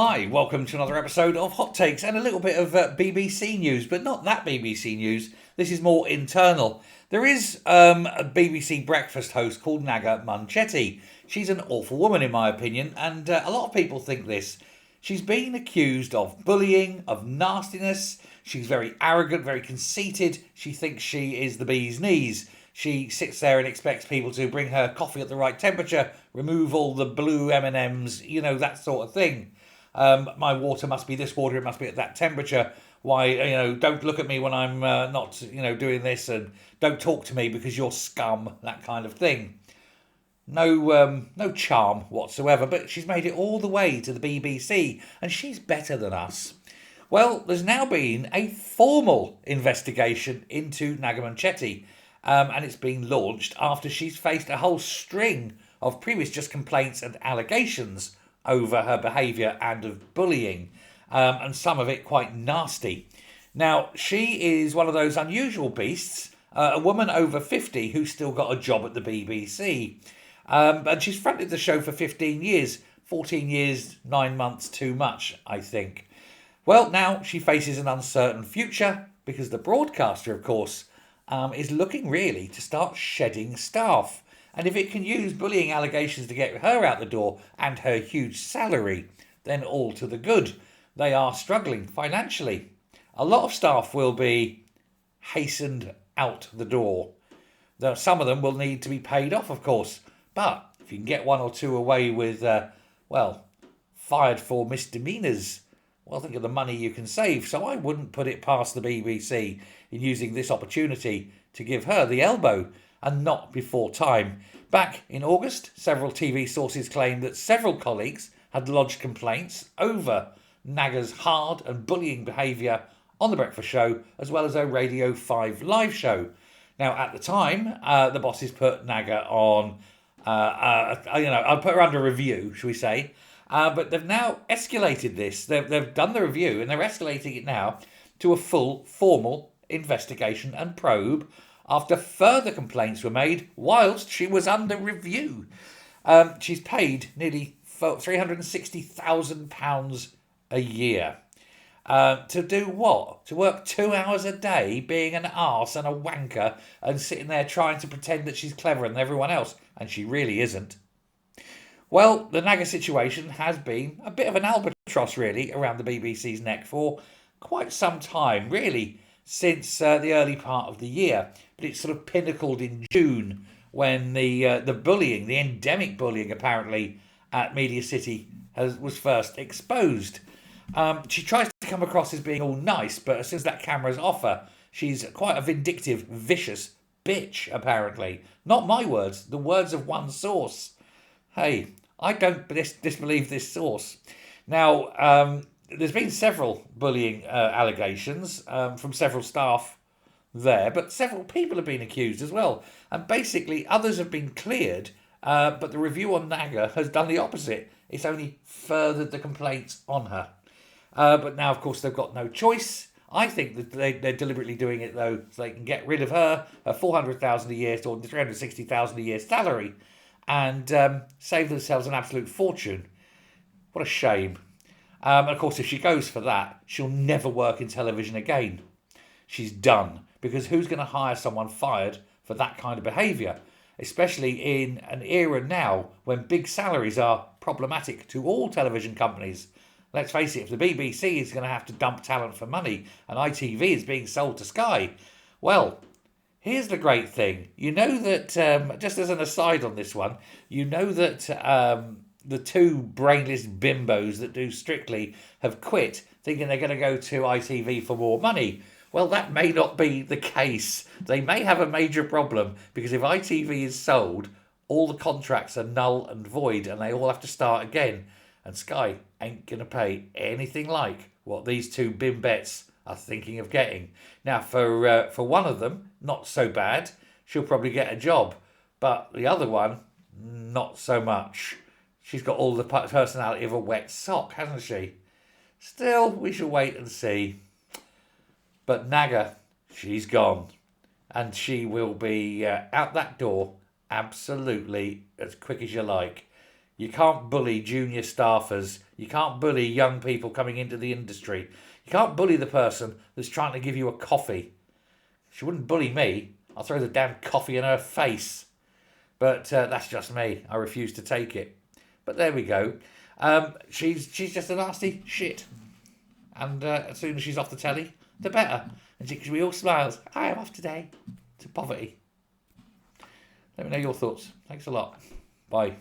Hi, welcome to another episode of Hot Takes and a little bit of BBC news, but not that BBC news. This is more internal. There is a BBC breakfast host called Naga Munchetty. She's an awful woman, in my opinion, and a lot of people think this. She's been accused of bullying, of nastiness. She's very arrogant, very conceited. She thinks she is the bee's knees. She sits there and expects people to bring her coffee at the right temperature, remove all the blue M&Ms, that sort of thing. My water must be this water, it must be at that temperature. Why, don't look at me when I'm not, doing this, and don't talk to me because you're scum, that kind of thing. No charm whatsoever, but she's made it all the way to the BBC, and she's better than us. Well, there's now been a formal investigation into Naga Munchetty, and it's been launched after she's faced a whole string of previous just complaints and allegations over her behaviour and of bullying, and some of it quite nasty. Now, she is one of those unusual beasts, a woman over 50 who's still got a job at the BBC. And she's fronted the show for 15 years, 14 years, 9 months too much, I think. Well, now she faces an uncertain future because the broadcaster, of course, is looking really to start shedding staff. And if it can use bullying allegations to get her out the door and her huge salary, then all to the good. They are struggling financially. A lot of staff will be hastened out the door. Though some of them will need to be paid off, of course. But if you can get one or two away with, fired for misdemeanours, well, think of the money you can save. So I wouldn't put it past the BBC in using this opportunity to give her the elbow, and not before time. Back in August, several TV sources claimed that several colleagues had lodged complaints over Naga's hard and bullying behaviour on The Breakfast Show, as well as her Radio 5 live show. Now, at the time, the bosses put Naga on, I'll put her under review, shall we say. But they've now escalated this. They've done the review and they're escalating it now to a full formal investigation and probe after further complaints were made whilst she was under review. She's paid nearly £360,000 a year. To do what? To work 2 hours a day being an arse and a wanker and sitting there trying to pretend that she's cleverer than everyone else, and she really isn't. Well, the Naga situation has been a bit of an albatross, really, around the BBC's neck for quite some time, really, since the early part of the year. But it sort of pinnacled in June when the bullying, the endemic bullying, apparently, at Media City was first exposed. She tries to come across as being all nice, but as soon as that camera's off her, she's quite a vindictive, vicious bitch, apparently. Not my words, the words of one source. Hey, I don't disbelieve this source. Now, there's been several bullying allegations from several staff there, but several people have been accused as well. And basically, others have been cleared, but the review on Naga has done the opposite. It's only furthered the complaints on her. But now, of course, they've got no choice. I think that they're deliberately doing it, though, so they can get rid of her $400,000 a year or $360,000 a year salary and save themselves an absolute fortune. What a shame. And of course, if she goes for that, she'll never work in television again. She's done. Because who's going to hire someone fired for that kind of behaviour? Especially in an era now when big salaries are problematic to all television companies. Let's face it, if the BBC is going to have to dump talent for money and ITV is being sold to Sky, well, here's the great thing. You know that, just as an aside on this one, you know that the two brainless bimbos that do Strictly have quit, thinking they're going to go to ITV for more money. Well, that may not be the case. They may have a major problem because if ITV is sold, all the contracts are null and void and they all have to start again. And Sky ain't going to pay anything like what these two bimbettes are thinking of getting. Now, for one of them, not so bad. She'll probably get a job. But the other one, not so much. She's got all the personality of a wet sock, hasn't she? Still, we shall wait and see. But Naga, she's gone. And she will be out that door absolutely as quick as you like. You can't bully junior staffers You can't bully young people coming into the industry. You can't bully the person that's trying to give you a coffee. She wouldn't bully me. I'll throw the damn coffee in her face. But that's just me. I refuse to take it. But there we go. She's just a nasty shit. And as soon as she's off the telly, the better. And she can be all smiles. I am off today to poverty. Let me know your thoughts. Thanks a lot. Bye.